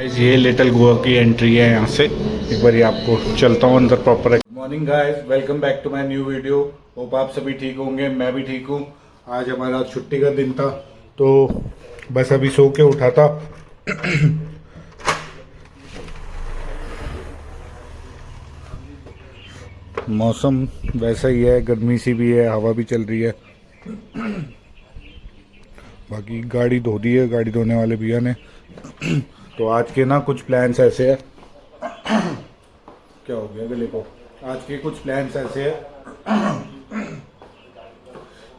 Guys ये little Goa की entry है यहाँ से। एक बार आपको चलता हूँ अंदर proper. Morning guys, welcome back to my new video. Hope आप सभी ठीक होंगे, मैं भी ठीक हूँ। आज हमारा छुट्टी का दिन था तो बस अभी सो के उठा था। मौसम वैसा ही है, गर्मी सी भी है, हवा भी चल रही है। बाकी गाड़ी धो दी है गाड़ी धोने वाले भैया ने। तो आज के ना कुछ प्लान्स ऐसे है। क्या हो गया गले को? आज के कुछ प्लान्स ऐसे है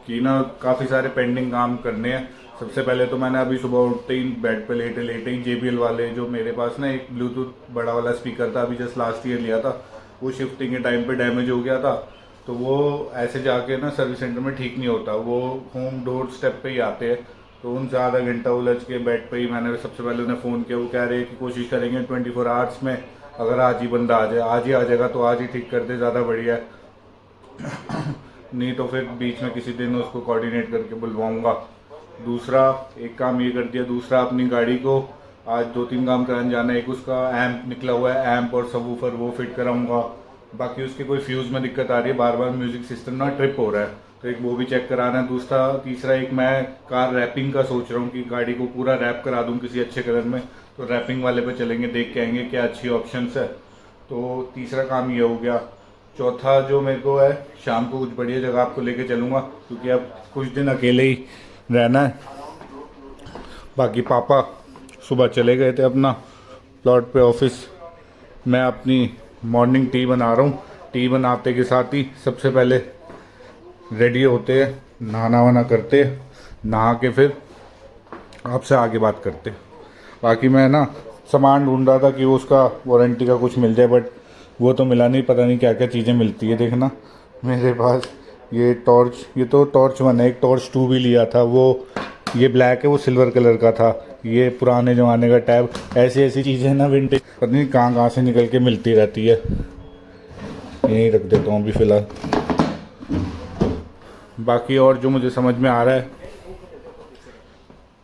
कि ना काफ़ी सारे पेंडिंग काम करने हैं। सबसे पहले तो मैंने अभी सुबह उठते ही बेड पे लेटे लेटे ही JBL वाले, जो मेरे पास ना एक ब्लूटूथ बड़ा वाला स्पीकर था, अभी जस्ट लास्ट ईयर लिया था, वो शिफ्टिंग के टाइम पे डैमेज हो गया था। तो वो ऐसे जाके ना सर्विस सेंटर में ठीक नहीं होता, वो होम डोर स्टेप पे ही आते हैं। तो उनसे आधा घंटा उलझ के बेड पे ही मैंने सबसे पहले उन्हें फ़ोन किया। वो कह रहे हैं कि कोशिश करेंगे 24 आवर्स में, अगर आज ही बंदा आ जाए, आज ही आ जाएगा तो आज ही ठीक कर दे, ज़्यादा बढ़िया है। नहीं तो फिर बीच में किसी दिन उसको कोऑर्डिनेट करके बुलवाऊंगा। दूसरा एक काम ये कर दिया, दूसरा अपनी गाड़ी को आज 2-3 काम कराने जाना है। एक उसका एम्प निकला हुआ है, एम्प और सबवूफर, वो फिट कराऊंगा। बाकी उसके कोई फ्यूज़ में दिक्कत आ रही है, बार बार म्यूजिक सिस्टम ना ट्रिप हो रहा है, तो एक वो भी चेक कराना है। दूसरा तीसरा एक मैं कार रैपिंग का सोच रहा हूँ कि गाड़ी को पूरा रैप करा दूँ किसी अच्छे कलर में, तो रैपिंग वाले पे चलेंगे, देख के आएंगे क्या अच्छी ऑप्शंस है। तो तीसरा काम ये हो गया। चौथा जो मेरे को है, शाम को कुछ बढ़िया जगह आपको लेके चलूँगा, क्योंकि अब कुछ दिन अकेले ही रहना है। बाकी पापा सुबह चले गए थे अपना प्लॉट पे ऑफिस। मैं अपनी मॉर्निंग टी बना रहा हूँ। टी बनाते के साथ ही सबसे पहले रेडी होते हैं, नहाना वाना करते, नहा के फिर आपसे आगे बात करते। बाकी मैं ना सामान ढूंढ रहा था कि वो उसका वारंटी का कुछ मिल जाए, बट वो तो मिला नहीं। पता नहीं क्या क्या चीज़ें मिलती है। देखना मेरे पास ये टॉर्च, ये तो टॉर्च 1 है, एक टॉर्च 2 भी लिया था, वो ये ब्लैक है, वो सिल्वर कलर का था। ये पुराने ज़माने का टैब, ऐसी ऐसी चीज़ें ना विंटेज पता नहीं कहाँ कहाँ से निकल के मिलती रहती है। यहीं रख देता हूँ अभी फ़िलहाल। बाकी और जो मुझे समझ में आ रहा है,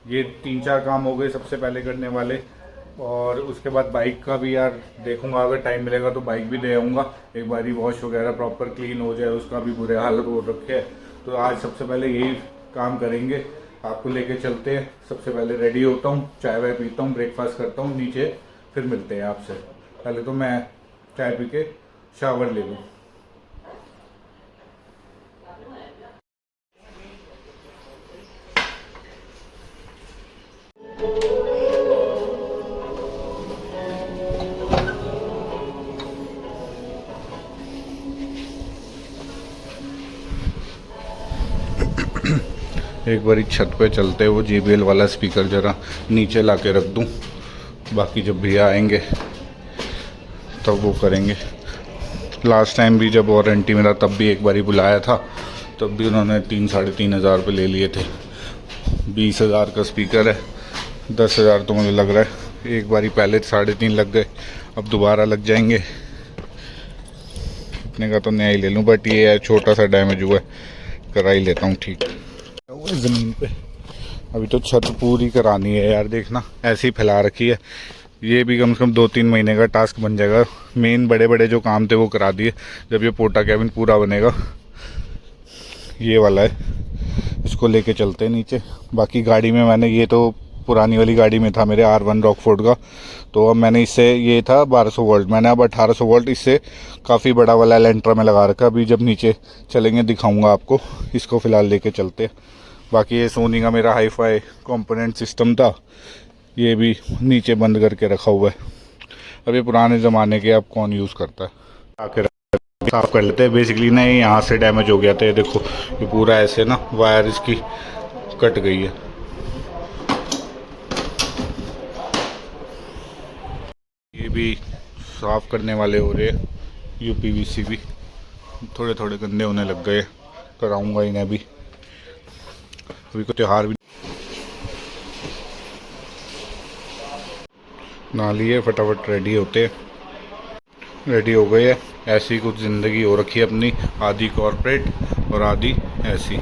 ये 3-4 काम हो गए सबसे पहले करने वाले। और उसके बाद बाइक का भी यार देखूंगा, अगर टाइम मिलेगा तो बाइक भी दे आऊँगा। एक बारी वॉश वगैरह प्रॉपर क्लीन हो जाए, उसका भी बुरे हालत हो रखे है। तो आज सबसे पहले यही काम करेंगे, आपको लेके चलते हैं। सबसे पहले रेडी होता हूँ, चाय वाय पीता हूँ, ब्रेकफास्ट करता हूँ, नीचे फिर मिलते हैं आपसे। पहले तो मैं चाय पी के शावर ले लूँ। एक बारी छत पे चलते वो JBL वाला स्पीकर ज़रा नीचे ला के रख दूँ, बाकी जब भैया आएंगे तब वो करेंगे। लास्ट टाइम भी जब वारंटी में था तब भी एक बारी बुलाया था, तब भी उन्होंने 3-3.5 हज़ार रुपये ले लिए थे। 20,000 का स्पीकर है, 10,000 तो मुझे लग रहा है। एक बारी पहले 3.5 लग गए, अब दोबारा लग जाएंगे। इतने का तो नया ही ले लूँ, बट ये है छोटा सा डैमेज हुआ है, करा ही लेता हूँ ठीक। ज़मीन पे अभी तो छत पूरी करानी है यार, देखना ऐसे ही फैला रखी है। ये भी कम से कम 2-3 महीने का टास्क बन जाएगा। मेन बड़े बड़े जो काम थे वो करा दिए, जब ये पोटा कैबिन पूरा बनेगा। ये वाला है, इसको लेके चलते हैं नीचे। बाकी गाड़ी में मैंने, ये तो पुरानी वाली गाड़ी में था मेरे R1 रॉकफोर्ड का, तो अब मैंने इससे, ये था 1200 वोल्ट, मैंने अब 1800 वोल्ट इससे काफ़ी बड़ा वाला एलेंट्रा में लगा रखा। अभी जब नीचे चलेंगे दिखाऊंगा आपको। इसको फ़िलहाल लेके चलते हैं। बाकी ये सोनी का मेरा हाई-फाई कंपोनेंट सिस्टम था, ये भी नीचे बंद करके रखा हुआ है। अब ये पुराने ज़माने के अब कौन यूज़ करता है। आके साफ़ कर लेते हैं। बेसिकली ना ये यहाँ से डैमेज हो गया था, ये देखो, ये पूरा ऐसे ना वायर इसकी कट गई है। ये भी साफ़ करने वाले हो रहे हैं। UPVC भी थोड़े थोड़े गंदे होने लग गए, कराऊंगा इन्हें भी। अभी को त्यौहार भी ना लिए, फटाफट रेडी होते, रेडी हो गए। ऐसी कुछ ज़िंदगी हो रखी है अपनी, आधी कॉर्पोरेट और आधी ऐसी।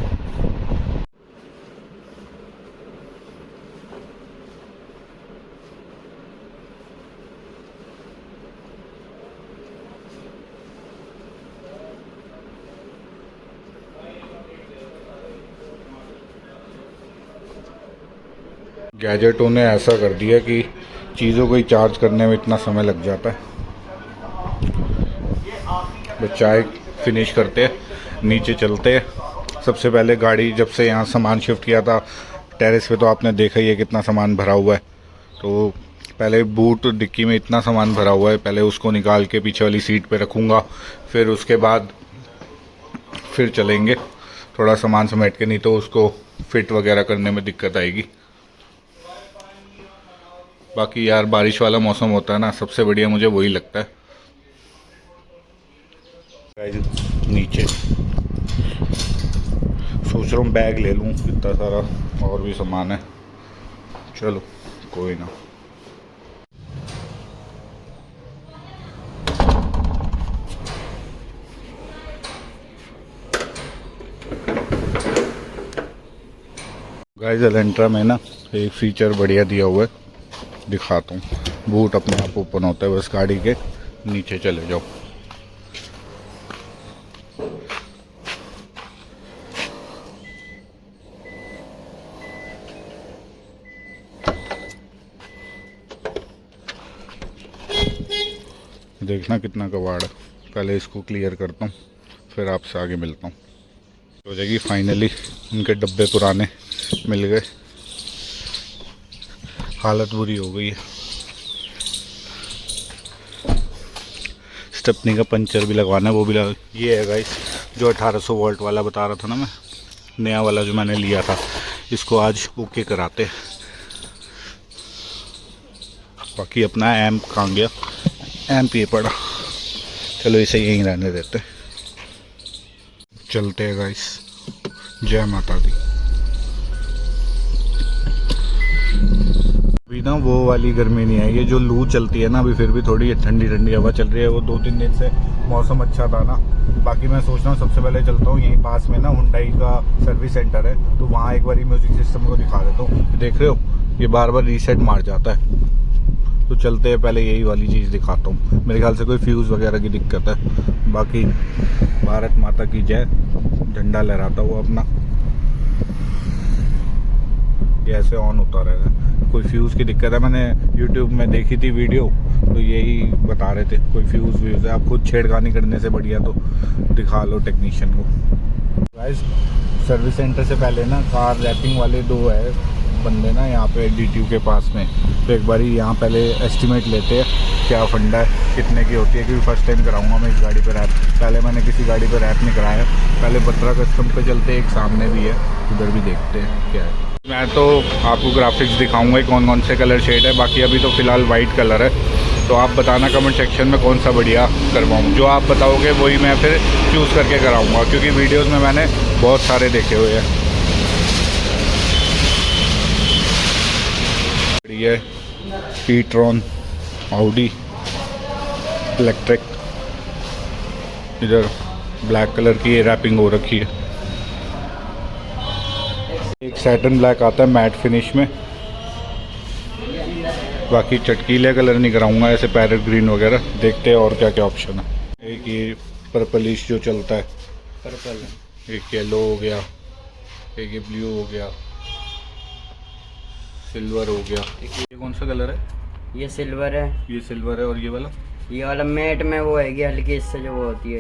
गैजेटों ने ऐसा कर दिया कि चीज़ों को ही चार्ज करने में इतना समय लग जाता है। बस चाय फिनिश करते हैं, नीचे चलते हैं। सबसे पहले गाड़ी जब से यहाँ सामान शिफ्ट किया था टेरेस पे, तो आपने देखा ही है कितना सामान भरा हुआ है। तो पहले बूट डिक्की में इतना सामान भरा हुआ है, पहले उसको निकाल के पीछे वाली सीट पे रखूँगा, फिर उसके बाद फिर चलेंगे। थोड़ा सामान समेट के, नहीं तो उसको फिट वगैरह करने में दिक्कत आएगी। बाकी यार बारिश वाला मौसम होता है ना, सबसे बढ़िया मुझे वही लगता है। नीचे सोच रहा हूँ बैग ले लूँ, इतना सारा और भी सामान है। चलो कोई ना। गाइस एलेंट्रा में ना एक फीचर बढ़िया दिया हुआ है, दिखाता हूँ। बूट अपने आप ओपन होता है, बस गाड़ी के नीचे चले जाओ। देखना कितना कबाड़ है। पहले इसको क्लियर करता हूँ, फिर आपसे आगे मिलता हूँ। हो जाएगी फाइनली। उनके डब्बे पुराने मिल गए, हालत बुरी हो गई है। स्टेपनी का पंचर भी लगवाना है, वो भी लगा। ये है गाइस जो 1800 वोल्ट वाला बता रहा था ना मैं, नया वाला जो मैंने लिया था, इसको आज ओके कराते। बाकी अपना एम्प कहाँ गया, एम्प ये पड़ा। चलो इसे यहीं रहने देते, चलते हैं गाइस। जय माता दी। अभी ना वो वाली गर्मी नहीं है, ये जो लू चलती है ना अभी, फिर भी थोड़ी ठंडी ठंडी हवा चल रही है। वो 2-3 दिन से मौसम अच्छा था ना। बाकी मैं सोच रहा हूँ सबसे पहले चलता हूँ, यहीं पास में ना हुंडई का सर्विस सेंटर है, तो वहाँ एक बार म्यूजिक सिस्टम को दिखा देता हूँ। देख रहे हो ये बार बार रीसेट मार जाता है, तो चलते हैं पहले यही वाली चीज़ दिखाता हूँ। मेरे ख्याल से कोई फ्यूज़ वगैरह की दिक्कत है। बाकी भारत माता की जय, झंडा लहराता हुआ अपना ये ऐसे ऑन होता रहेगा। कोई फ्यूज़ की दिक्कत है, मैंने यूट्यूब में देखी थी वीडियो, तो यही बता रहे थे कोई फ्यूज़ व्यूज़ है। आप खुद छेड़खानी करने से बढ़िया तो दिखा लो टेक्नीशियन को। गाइस सर्विस सेंटर से पहले ना कार रैपिंग वाले 2 है बंदे ना यहाँ पे DTU के पास में, तो एक बारी यहाँ पहले एस्टिमेट लेते हैं क्या फंडा है, कितने की होती है, क्योंकि फर्स्ट टाइम कराऊंगा मैं इस गाड़ी पे रैप। पहले मैंने किसी गाड़ी पे रैप नहीं कराया। पहले बत्रा कस्टम पे चलते, एक सामने भी है, उधर भी देखते हैं क्या है। मैं तो आपको ग्राफिक्स दिखाऊंगा कौन कौन से कलर शेड है। बाकी अभी तो फ़िलहाल वाइट कलर है, तो आप बताना कमेंट सेक्शन में कौन सा बढ़िया करवाऊँ। जो आप बताओगे वही मैं फिर चूज़ करके कराऊँगा, क्योंकि वीडियोज़ में मैंने बहुत सारे देखे हुए हैं। ये ई-ट्रॉन, ऑडी, इलेक्ट्रिक, इधर ब्लैक कलर की ये रैपिंग हो रखी है। एक सैटन ब्लैक आता है मैट फिनिश में। बाकी चटकीले कलर नहीं कराऊंगा, ऐसे पैरेट ग्रीन वगैरह। देखते हैं और क्या क्या ऑप्शन है। एक ये पर्पलिश जो चलता है, पर्पल, एक येलो हो गया, एक ये ब्लू हो गया, सिल्वर हो गया। ये कौन सा कलर है? ये सिल्वर है। ये सिल्वर है। और ये वाला मैट में वो है हल्की, इससे जो वो होती है,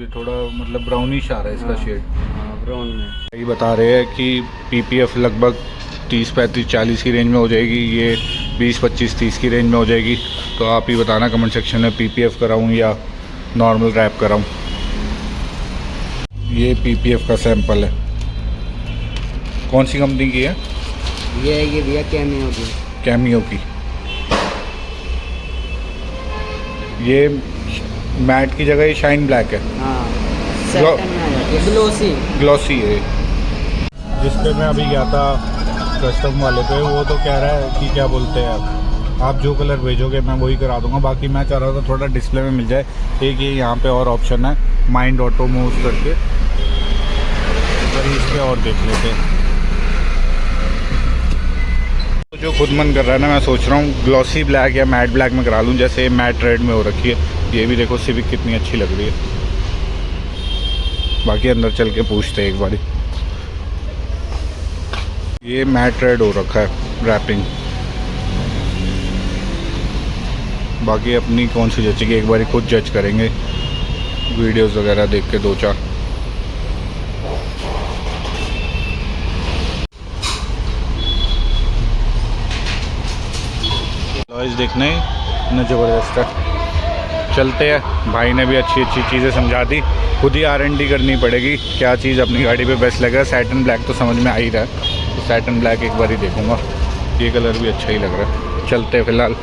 ये थोड़ा मतलब ब्राउनिश आ रहा है इसका शेड। ब्राउन में। ये बता रहे हैं कि PPF लगभग 30, 35, 40 की रेंज में हो जाएगी। ये 20, 25, 30 की रेंज में हो जाएगी। तो आप ही बताना कमेंट सेक्शन में PPF कराऊँ या नॉर्मल रैप कराऊँ। ये PPF का सैंपल है। कौन सी कंपनी की है? ये भैया कैमियो की। कैमियो की। ये मैट की जगह ये शाइन ब्लैक है। हाँ, सैटन में ये ग्लॉसी है। जिस पे मैं अभी गया था कस्टम वाले पे, वो तो कह रहा है कि क्या बोलते हैं आप जो कलर भेजोगे मैं वही करा दूंगा। बाकी मैं चाह रहा था थोड़ा डिस्प्ले में मिल जाए। एक ये यहाँ पे और ऑप्शन है माइंड ऑटो मूव करके, इस पर और देख लेते हैं। जो खुद मन कर रहा है ना, मैं सोच रहा हूँ ग्लॉसी ब्लैक या मैट ब्लैक में करा लूँ, जैसे मैट रेड में हो रखी है। ये भी देखो सिविक कितनी अच्छी लग रही है। बाकी अंदर चल के पूछते हैं एक बारी। ये मैट रेड हो रखा है रैपिंग। बाकी अपनी कौन सी जचेगी एक बार खुद जज करेंगे वीडियोस वगैरह देख के 2-4। नॉइज़ देखने इतना ज़बरदस्त है। चलते हैं, भाई ने भी अच्छी अच्छी चीज़ें समझा दी, खुद ही R&D करनी पड़ेगी क्या चीज़ अपनी गाड़ी पे बेस्ट लगेगा। सैटिन ब्लैक तो समझ में आ ही रहा है, तो सैटिन ब्लैक एक बार ही देखूँगा। ये कलर भी अच्छा ही लग रहा है। चलते हैं फ़िलहाल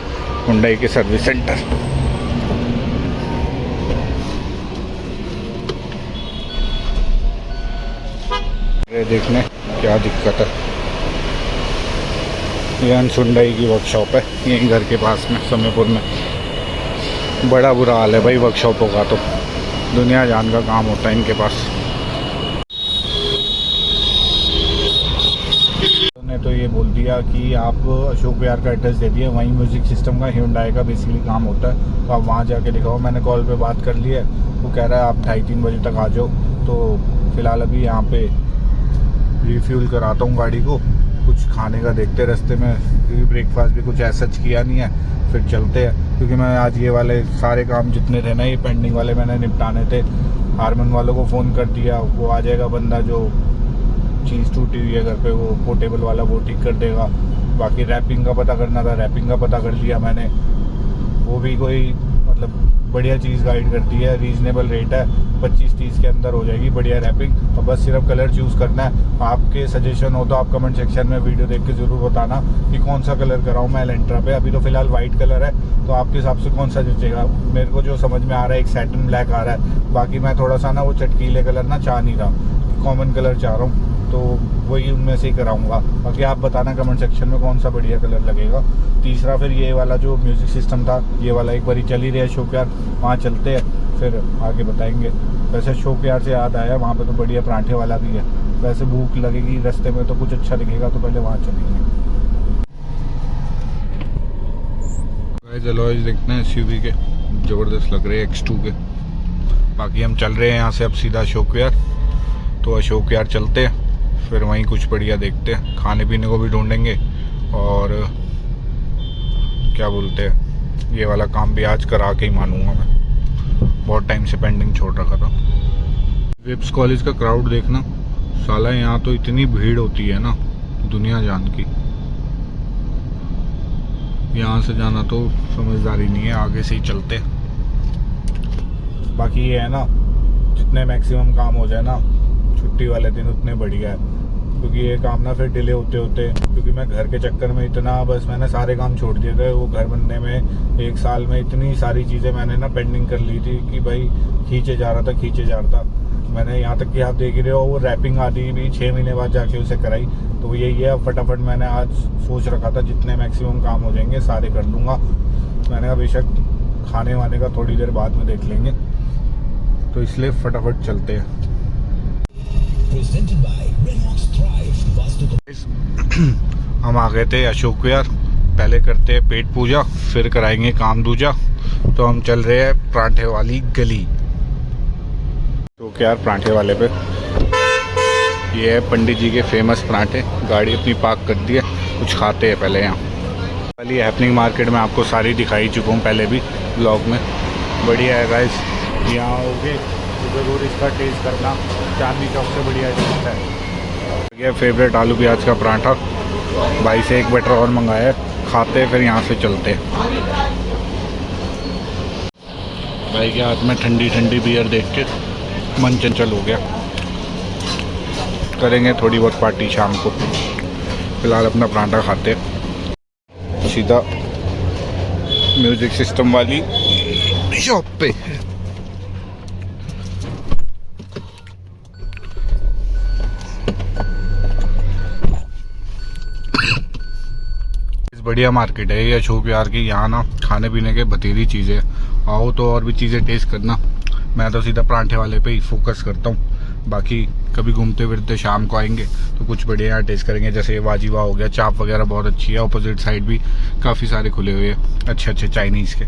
हुंडई के सर्विस सेंटर। ये देखने क्या दिक्कत है। ये अंश हुंडई की वर्कशॉप है यहीं घर के पास में समयपुर में। बड़ा बुरा हाल है भाई वर्कशॉपों का, तो दुनिया जान का काम होता है इनके पास। ने तो ये बोल दिया कि आप अशोक विहार का एड्रेस दे दिए, वहीं म्यूज़िक सिस्टम का हुंडई का बेसिकली काम होता है, तो आप वहाँ जाके दिखाओ। मैंने कॉल पे बात कर ली है, वो कह रहा है आप 2:30-3 बजे तक आ जाओ। तो फ़िलहाल अभी यहाँ पे रिफ्यूल कराता हूँ गाड़ी को, कुछ खाने का देखते रास्ते में, क्योंकि ब्रेकफास्ट भी कुछ ऐसा किया नहीं है। फिर चलते हैं, क्योंकि मैं आज ये वाले सारे काम जितने थे ना, ये पेंडिंग वाले मैंने निपटाने थे। हारमन वालों को फ़ोन कर दिया, वो आ जाएगा बंदा, जो चीज़ टूटी हुई है घर पे वो पोर्टेबल वाला वो ठीक कर देगा। बाकी रैपिंग का पता करना था, रैपिंग का पता कर लिया मैंने, वो भी कोई मतलब बढ़िया चीज़ गाइड करती है, रीज़नेबल रेट है, 25-30 के अंदर हो जाएगी बढ़िया रैपिंग। और बस सिर्फ कलर चूज़ करना है। आपके सजेशन हो तो आप कमेंट सेक्शन में वीडियो देख के ज़रूर बताना कि कौन सा कलर कराऊँ मैं एलेंट्रा पे। अभी तो फ़िलहाल वाइट कलर है, तो आपके हिसाब से कौन सा जचेगा। मेरे को जो समझ में आ रहा है एक सैटिन ब्लैक आ रहा है, बाकी मैं थोड़ा सा ना वो चटकीले कलर ना चाह नहीं रहा, कॉमन कलर चाह रहा हूँ, तो वही उनमें से ही कराऊंगा। बाकी आप बताना कमेंट सेक्शन में कौन सा बढ़िया कलर लगेगा। तीसरा फिर ये वाला जो म्यूज़िक सिस्टम था, ये वाला एक बार ही चल ही रहा है अशोक विहार, वहाँ चलते हैं फिर आगे बताएंगे। वैसे अशोक विहार से याद आया, वहाँ पे तो बढ़िया पराठे वाला भी है। वैसे भूख लगेगी रास्ते में तो कुछ अच्छा दिखेगा तो पहले वहाँ चलेंगे। अलॉयज देखते हैं SUV के, ज़बरदस्त लग रहे हैं X2 के। बाकी हम चल रहे हैं यहाँ से अब सीधा अशोक विहार, तो अशोक विहार चलते हैं, फिर वहीं कुछ बढ़िया देखते हैं, खाने पीने को भी ढूंढेंगे। और क्या बोलते हैं, ये वाला काम भी आज करा के ही मानूंगा मैं, बहुत टाइम से पेंडिंग छोड़ रखा था। विप्स कॉलेज का क्राउड देखना साला, यहाँ तो इतनी भीड़ होती है ना दुनिया जान की। यहाँ से जाना तो समझदारी नहीं है, आगे से ही चलते। बाकी ये है ना, जितने मैक्सिमम काम हो जाए ना छुट्टी वाले दिन उतने बढ़िया है, क्योंकि ये काम ना फिर डिले होते होते, क्योंकि मैं घर के चक्कर में इतना बस मैंने सारे काम छोड़ दिए थे। वो घर बनने में 1 साल में इतनी सारी चीज़ें मैंने ना पेंडिंग कर ली थी कि भाई खींचे जा रहा था। मैंने यहाँ तक कि आप देख ही रहे हो, वो रैपिंग आदि भी 6 महीने बाद जाके उसे कराई। तो यही है, फटाफट मैंने आज सोच रखा था जितने मैक्सिमम काम हो जाएंगे सारे कर लूँगा। मैंने कहा बेशक खाने वाने का थोड़ी देर बाद में देख लेंगे, तो इसलिए फटाफट चलते हैं। हम आ गए थे अशोक विहार, पहले करते हैं पेट पूजा, फिर कराएंगे काम दूजा। तो हम चल रहे हैं पराठे वाली गली, तो क्या पराठे वाले पे ये है पंडित जी के फेमस पराठे। गाड़ी अपनी पार्क कर दी है, कुछ खाते हैं पहले यहाँ। पहले हैपनिंग मार्केट में आपको सारी दिखाई चुका हूँ पहले भी ब्लॉग में, बढ़िया है गाइस। यहाँ आओगे तो ज़रूर इसका टेस्ट करना, चांदनी चौक से बढ़िया टेस्ट है। ये फेवरेट आलू प्याज का पराठा, भाई से एक बटर और मंगाया है, खाते हैं फिर यहाँ से चलते हैं। भाई के हाथ में ठंडी ठंडी बियर देख के मन चंचल हो गया। करेंगे थोड़ी बहुत पार्टी शाम को, फिलहाल अपना पराठा खाते हैं सीधा म्यूज़िक सिस्टम वाली शॉप पे। बढ़िया मार्केट है ये अशोक विहार की, यहाँ ना खाने पीने के बतेरी चीज़ें, आओ तो और भी चीज़ें टेस्ट करना। मैं तो सीधा पराठे वाले पे ही फोकस करता हूँ, बाकी कभी घूमते फिरते शाम को आएंगे तो कुछ बढ़िया यहाँ टेस्ट करेंगे। जैसे ये वाजीवा हो गया, चाप वगैरह बहुत अच्छी है। अपोजिट साइड भी काफ़ी सारे खुले हुए हैं अच्छे अच्छे चाइनीज़ के।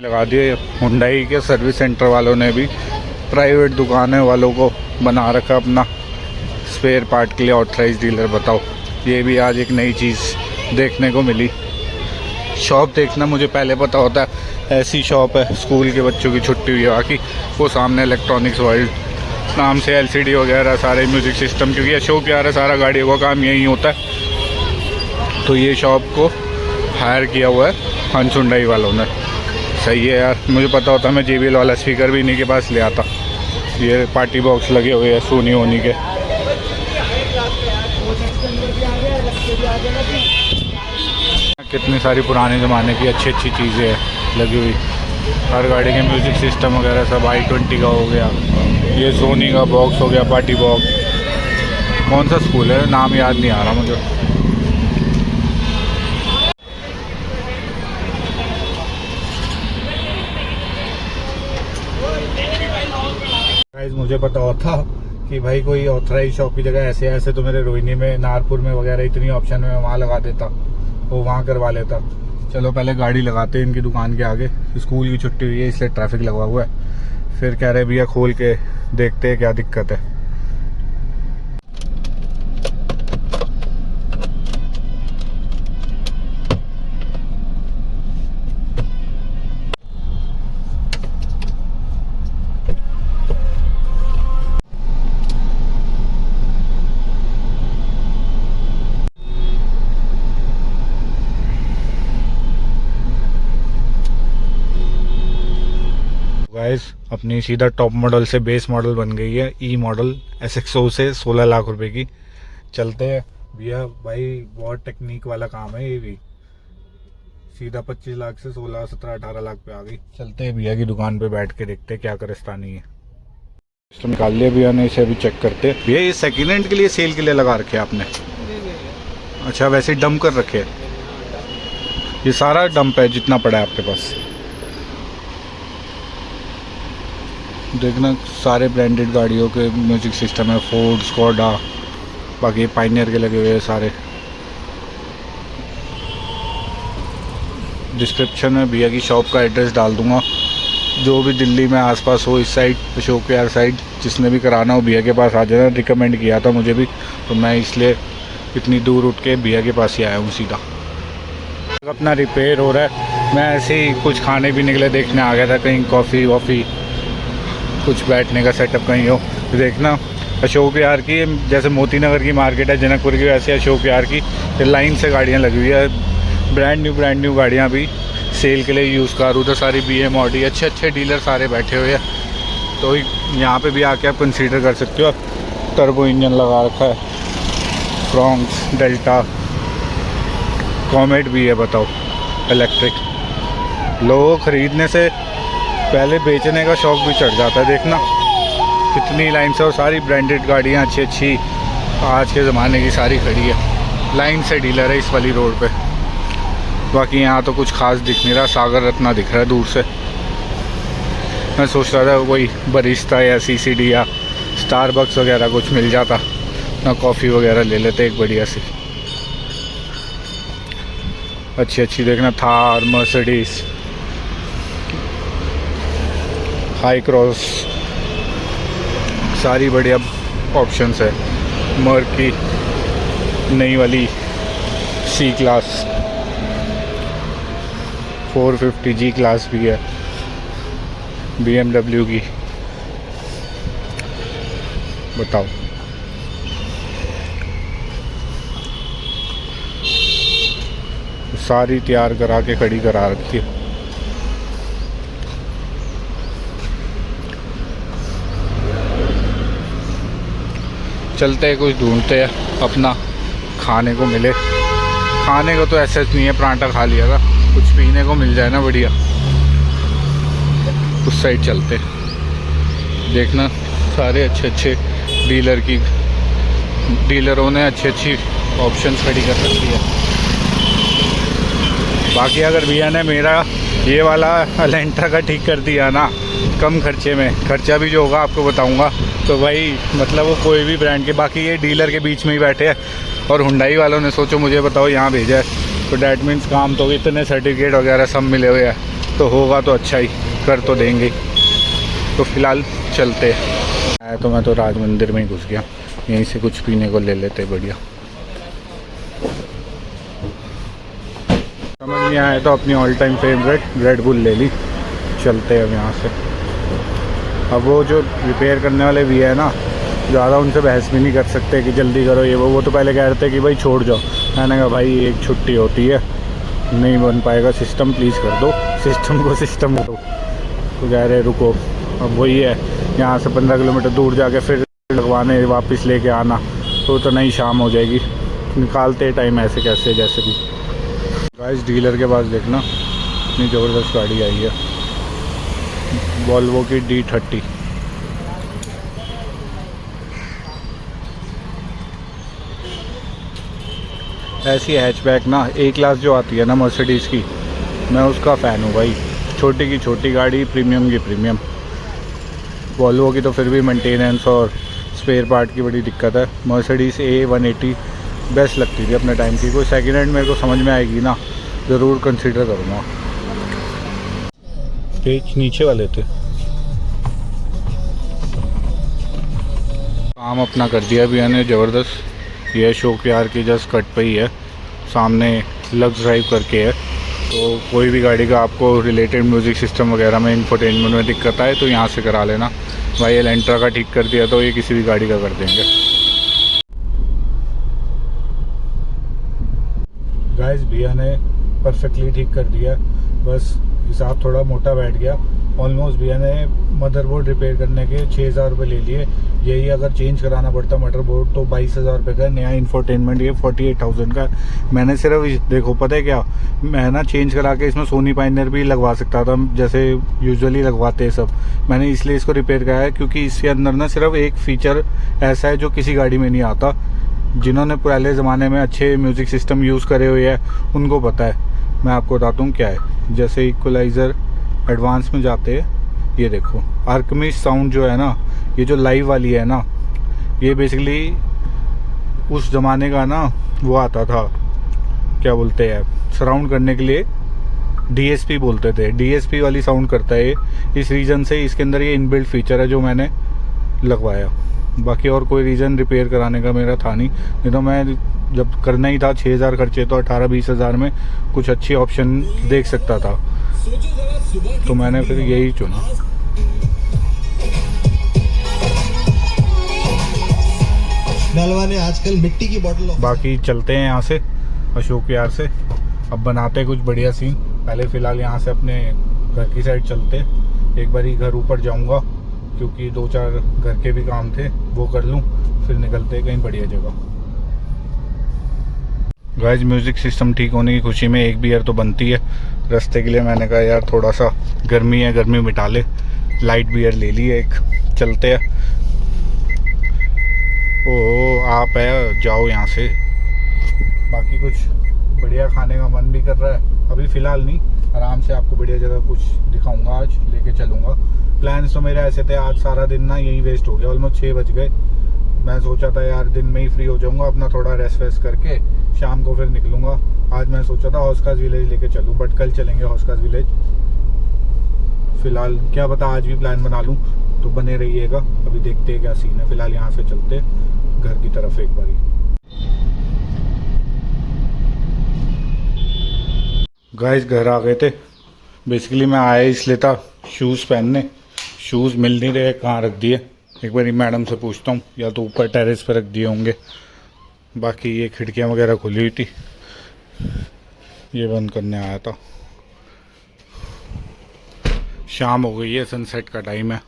लगा दिए हुंडई के सर्विस सेंटर वालों ने भी, प्राइवेट दुकानें वालों को बना रखा अपना स्पेयर पार्ट के लिए ऑथराइज डीलर। बताओ, ये भी आज एक नई चीज़ देखने को मिली। शॉप देखना मुझे पहले पता होता है, ऐसी शॉप है स्कूल के बच्चों की छुट्टी हुई है, बाकी वो सामने इलेक्ट्रॉनिक्स वर्ल्ड नाम से LCD वगैरह सारे म्यूज़िक सिस्टम, क्योंकि अशोक यार सारा गाड़ियों का काम यही होता है। तो ये शॉप को हायर किया हुआ है हंसुंडाई वालों ने। सही है यार, मुझे पता होता मैं JBL वाला स्पीकर भी इन्हीं के पास ले आता। ये पार्टी बॉक्स लगे हुए हैं सोनी होनी के। कितनी सारी पुराने ज़माने की अच्छी अच्छी चीज़ें हैं लगी हुई। हर गाड़ी के म्यूज़िक सिस्टम वगैरह सब i20 का हो गया, ये सोनी का बॉक्स हो गया, पार्टी बॉक्स। कौन सा स्कूल है, नाम याद नहीं आ रहा मुझे। गाइस मुझे पता होता कि भाई कोई ऑथराइज शॉप की जगह ऐसे ऐसे तो मेरे रोहिणी में, नारपुर में वगैरह इतनी ऑप्शन में मैं वहाँ लगा देता, वो वहाँ करवा लेता। चलो पहले गाड़ी लगाते हैं इनकी दुकान के आगे। स्कूल की छुट्टी हुई है इसलिए ट्रैफिक लगा हुआ है। फिर कह रहे भैया खोल के देखते हैं क्या दिक्कत है। गाइस अपनी सीधा टॉप मॉडल से बेस मॉडल बन गई है। ई मॉडल SXO से 16 लाख रुपए की। चलते हैं भैया, भाई बहुत टेक्निक वाला काम है ये भी। सीधा 25 लाख से 16, 17, 18 लाख पे आ गई। चलते हैं भैया की दुकान पे बैठ के देखते हैं क्या करस्तानी है। सिस्टम निकाल लिया भैया ने, इसे अभी चेक करते हैं। भैया ये सेकेंड हैंड के लिए सेल के लिए लगा रखे हैं आपने? अच्छा, वैसे ही डंप कर रखे है? ये सारा डंप है जितना पड़ा है आपके पास? देखना सारे ब्रांडेड गाड़ियों के म्यूजिक सिस्टम है, फोर्ड, स्कोडा, बाकी पायनियर के लगे हुए हैं सारे। डिस्क्रिप्शन में भैया की शॉप का एड्रेस डाल दूंगा। जो भी दिल्ली में आसपास हो, इस साइड अशोक विहार साइड, जिसने भी कराना हो भैया के पास आ जाना। रिकमेंड किया था मुझे भी, तो मैं इसलिए इतनी दूर उठ के भैया के पास ही आया हूँ सीधा। अपना रिपेयर हो रहा है, मैं ऐसे ही कुछ खाने पीने के लिए देखने आ गया था, कहीं कॉफ़ी वॉफ़ी, कुछ बैठने का सेटअप कहीं हो। देखना अशोक विहार की, जैसे मोती नगर की मार्केट है जनकपुर की, वैसे अशोक विहार की लाइन से गाड़ियाँ लगी हुई है। ब्रांड न्यू गाड़ियाँ भी सेल के लिए यूज़ कर उधर सारी BM Audi, अच्छे डीलर सारे बैठे हुए हैं। तो यहाँ पे भी आके आप कंसीडर कर सकते हो। टर्बो इंजन लगा रखा है, फ्रॉन्क्स, डेल्टा, कॉमेट भी है। बताओ, इलेक्ट्रिक। लोगों को ख़रीदने से पहले बेचने का शौक भी चढ़ जाता है। देखना कितनी लाइन से, और सारी ब्रांडेड गाड़ियाँ अच्छी आज के ज़माने की सारी खड़ी है। लाइन से डीलर है इस वाली रोड पे। बाकी यहाँ तो कुछ खास दिख नहीं रहा, सागर रत्ना दिख रहा है दूर से। मैं सोच रहा था कोई बरिस्ता या CCD या स्टारबक्स वगैरह कुछ मिल जाता ना, कॉफ़ी वगैरह ले लेते एक बढ़िया सी। अच्छी देखना, थार, मर्सिडीज, हाई क्रॉस, सारी बढ़िया ऑप्शंस है। मर्क की नई वाली C क्लास, 450 G क्लास भी है, BMW की। बताओ, सारी तैयार करा के खड़ी करा रखी है। चलते हैं कुछ ढूंढते हैं अपना खाने को मिले। खाने को तो ऐसा नहीं है, परांठा खा लिया था, कुछ पीने को मिल जाए ना बढ़िया। उस साइड चलते, देखना सारे अच्छे डीलरों ने अच्छी ऑप्शंस खड़ी कर रखी है। बाकी अगर भैया ने मेरा ये वाला एलेंट्रा का ठीक कर दिया ना कम खर्चे में, खर्चा भी जो होगा आपको बताऊंगा, तो भाई मतलब वो कोई भी ब्रांड के, बाकी ये डीलर के बीच में ही बैठे हैं और हुंडई वालों ने सोचो मुझे बताओ यहाँ भेजा है, तो डैट मीन्स काम तो इतने सर्टिफिकेट वगैरह सब मिले हुए हैं, तो होगा तो अच्छा ही, कर तो देंगे। तो फिलहाल चलते हैं। तो मैं तो राज मंदिर में ही घुस गया, यहीं से कुछ पीने को ले लेते बढ़िया। समझ नहीं आया तो अपनी all time favourite red bull ले ली। चलते हैं अब यहाँ से। अब वो जो रिपेयर करने वाले भी है ना, ज़्यादा उनसे बहस भी नहीं कर सकते कि जल्दी करो ये वो तो पहले कह रहे थे कि भाई छोड़ जाओ। मैंने कहा भाई एक छुट्टी होती है, नहीं बन पाएगा सिस्टम, प्लीज़ कर दो सिस्टम को, सिस्टम करो। तो कह रहे रुको। अब वही है, यहाँ से 15 किलोमीटर दूर जाके फिर लगवाने वापस लेके आना, तो नहीं शाम हो जाएगी। निकालते टाइम ऐसे कैसे जैसे भी। गाइस डीलर के पास देखना इतनी ज़बरदस्त गाड़ी आई है, वॉल्वो की D30। ऐसी हैचबैक ना ए क्लास जो आती है ना मर्सिडीज़ की, मैं उसका फ़ैन हूँ भाई। छोटी की छोटी गाड़ी, प्रीमियम की प्रीमियम। वॉल्वो की तो फिर भी मेंटेनेंस और स्पेयर पार्ट की बड़ी दिक्कत है। मर्सिडीज़ A180 बेस्ट लगती थी अपने टाइम की। कोई सेकेंड हैंड मेरे को समझ में आएगी ना, ज़रूर कंसिडर करूँगा। पेच नीचे वाले थे। काम अपना कर दिया भी मैंने ज़बरदस्त। ये अशोक विहार की जस्ट कट पे ही है, सामने लक्स ड्राइव करके है। तो कोई भी गाड़ी का आपको रिलेटेड म्यूज़िक सिस्टम वगैरह में, इंफोटेनमेंट में दिक्कत आए तो यहाँ से करा लेना भाई। ये एलेंट्रा का ठीक कर दिया तो ये किसी भी गाड़ी का कर देंगे। गाइस भैया ने परफेक्टली ठीक कर दिया, बस हिसाब थोड़ा मोटा बैठ गया। ऑलमोस्ट भैया ने मदरबोर्ड रिपेयर करने के 6000 रुपये ले लिए। यही अगर चेंज कराना पड़ता मदरबोर्ड तो 22000 रुपये का। नया इंफोटेनमेंट ये 48,000 का। मैंने सिर्फ देखो पता है क्या, मैं ना चेंज करा के इसमें सोनी पायनियर भी लगवा सकता था, जैसे यूजुअली लगवाते हैं सब। मैंने इसलिए इसको रिपेयर कराया क्योंकि इसके अंदर ना सिर्फ एक फ़ीचर ऐसा है जो किसी गाड़ी में नहीं आता। जिन्होंने पहले ज़माने में अच्छे म्यूज़िक सिस्टम यूज़ करे हुए हैं उनको पता है। मैं आपको बताता हूँ क्या है। जैसे इक्वलाइज़र एडवांस में जाते हैं, ये देखो आर्कमिस साउंड जो है ना, ये जो लाइव वाली है ना, ये बेसिकली उस ज़माने का ना वो आता था, क्या बोलते हैं, सराउंड करने के लिए DSP बोलते थे। DSP वाली साउंड करता है ये। इस रीज़न से इसके अंदर ये इनबिल्ट फीचर है जो मैंने लगवाया। बाकी और कोई रीज़न रिपेयर कराने का मेरा था नहीं तो मैं जब करना ही था 6000 खर्चे तो 18-20 हज़ार में कुछ अच्छी ऑप्शन देख सकता था, तो मैंने फिर यही चुना। नलवा आजकल मिट्टी की बोतल। बाकी चलते हैं यहाँ से अशोक विहार से, अब बनाते हैं कुछ बढ़िया सीन। पहले फ़िलहाल यहाँ से अपने घर की साइड चलते, एक बार ही घर ऊपर जाऊँगा क्योंकि 2-4 घर के भी काम थे वो कर लूँ, फिर निकलते कहीं बढ़िया जगह। गाइस म्यूज़िक सिस्टम ठीक होने की खुशी में एक बियर तो बनती है। रास्ते के लिए मैंने कहा यार थोड़ा सा गर्मी है, गर्मी मिटा ले, लाइट बियर ले ली एक। चलते हैं। ओह आप है, जाओ यहाँ से। बाकी कुछ बढ़िया खाने का मन भी कर रहा है, अभी फ़िलहाल नहीं, आराम से आपको बढ़िया जगह कुछ दिखाऊंगा, आज लेके चलूँगा। प्लान्स तो मेरे ऐसे थे, आज सारा दिन ना यही वेस्ट हो गया, ऑलमोस्ट 6 बज गए। मैं सोचा था यार दिन में ही फ्री हो जाऊंगा, अपना थोड़ा रेस्ट वेस्ट करके शाम को फिर निकलूंगा। आज मैं सोचा था हौसखास विलेज लेके चलूं, बट कल चलेंगे हौसखास विलेज। फिलहाल क्या पता आज भी प्लान बना लूं, तो बने रहिएगा। अभी देखते हैं क्या सीन है। फिलहाल यहाँ से चलते घर की तरफ एक बारी। गाइस घर आ गए थे। बेसिकली मैं आया इसलिए था शूज़ पहनने, शूज़ मिल नहीं रहे, कहाँ रख दिए। एक बार मैडम से पूछता हूँ, या तो ऊपर टेरेस पर रख दिए होंगे। बाकी ये खिड़कियाँ वगैरह खुली हुई थी, ये बंद करने आया था। शाम हो गई है, सनसेट का टाइम है।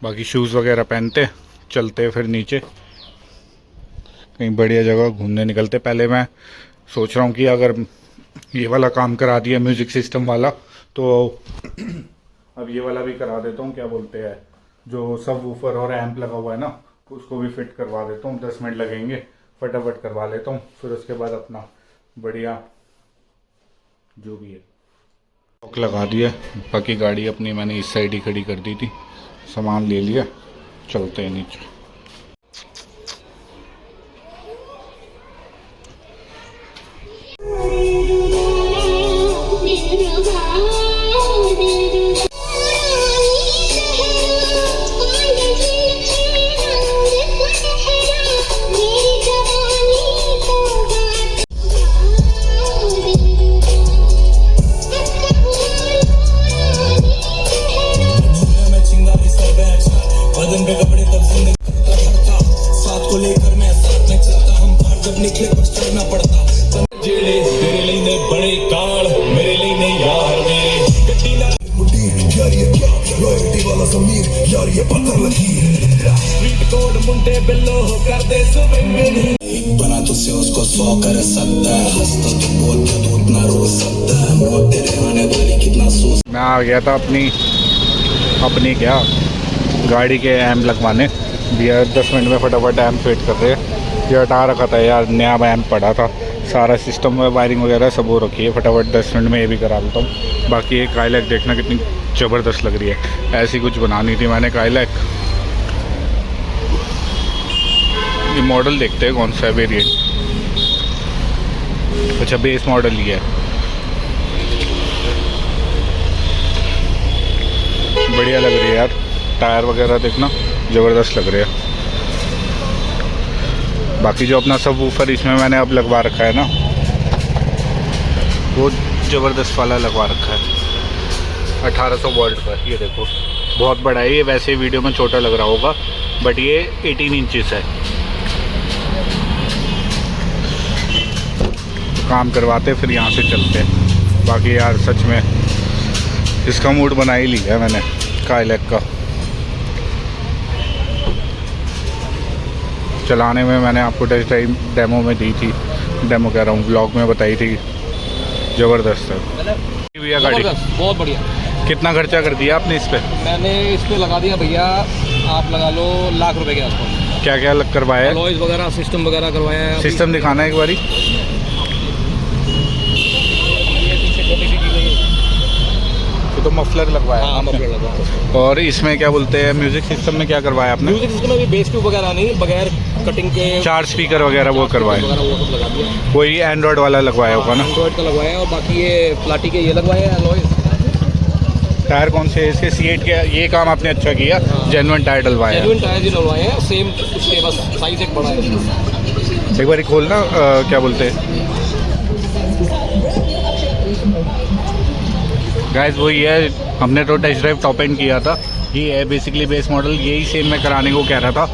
बाकी शूज़ वगैरह पहनते चलते फिर नीचे कहीं बढ़िया जगह घूमने निकलते। पहले मैं सोच रहा हूँ कि अगर ये वाला काम करा दिया म्यूज़िक सिस्टम वाला, तो अब ये वाला भी करा देता हूँ। क्या बोलते हैं, जो सब वूफर और एम्प लगा हुआ है ना, उसको भी फिट करवा देता हूँ। 10 मिनट लगेंगे, फटाफट करवा लेता हूँ। फिर उसके बाद अपना बढ़िया जो भी है लॉक लगा दिया। बाकी गाड़ी अपनी मैंने इस साइड ही खड़ी कर दी थी, सामान ले लिया, चलते हैं नीचे। बना तुझसे उसको 100 कर सकता है, हंसता तो बोल के तो उतना रो सकता है, मौत तेरे आने वाली कितना सोच। मैं आ गया था अपनी क्या गाड़ी के एम्प लगवाने। भैया 10 मिनट में फटाफट एम्प फिट कर रहे हैं। ये हटा रखा था यार, नया एम्प पड़ा था, सारा सिस्टम में वायरिंग वगैरह सब हो रखी है। फटाफट 10 मिनट में ये भी करा देता हूँ। बाकी ये काइलैक देखना कितनी ज़बरदस्त लग रही है। ऐसी कुछ बनानी थी मैंने काइलैक। ये मॉडल देखते हैं कौन सा है वेरिएंट। अच्छा बेस मॉडल ही है। बढ़िया लग रही है यार, टायर वगैरह देखना ज़बरदस्त लग रहे हैं। बाकी जो अपना सब वूफर इसमें मैंने अब लगवा रखा है ना, वो ज़बरदस्त वाला लगवा रखा है 1800 वोल्ट का। ये देखो बहुत बड़ा है ये, वैसे वीडियो में छोटा लग रहा होगा बट ये 18 इंचेस है। काम करवाते फिर यहाँ से चलते हैं। बाकी यार सच में इसका मूड बना ही लिया है मैंने काइलैक का। चलाने में मैंने आपको टेस्ट ड्राइव डेमो में दी थी, डेमो कह रहा हूँ ब्लॉग में बताई थी। ज़बरदस्त है भैया गाड़ी, बहुत बढ़िया। कितना खर्चा कर दिया आपने इस पे? मैंने इस पे लगा दिया भैया, आप लगा लो लाख रुपए के आसपास। क्या क्या लग करवाया है? अलॉयज वगैरह, सिस्टम वगैरह करवाया है। सिस्टम दिखाना है एक बारी। तो मफलर लगवाया है। हाँ, मफलर लगवाया। और इसमें क्या बोलते हैं म्यूजिक सिस्टम में क्या करवाया आपने? म्यूजिक सिस्टम में भी बेस ट्यूब वगैरह नहीं, बगैर कटिंग के 4 स्पीकर वगैरह वो करवाए, वगैरह वो सब लगा दिया। वही एंड्रॉयड वाला लगवाया होगा ना? एंड्रॉयड का लगवाया है। और बाकी ये प्लाटी के ये लगवाए हैं अलॉयज। टायर कौन से इसके? C8 के। ये काम आपने अच्छा किया, जेन्युइन टायर डलवाया है। जेन्युइन टायर ही डलवाए हैं, सेम उसके बस साइज एक बड़ा है। एक बार खोलना क्या बोलते हैं गाइस, वही है। हमने तो टेस्ट ड्राइव टॉप एंड किया था। ये है बेसिकली बेस मॉडल, यही सेम मैं कराने को कह रहा था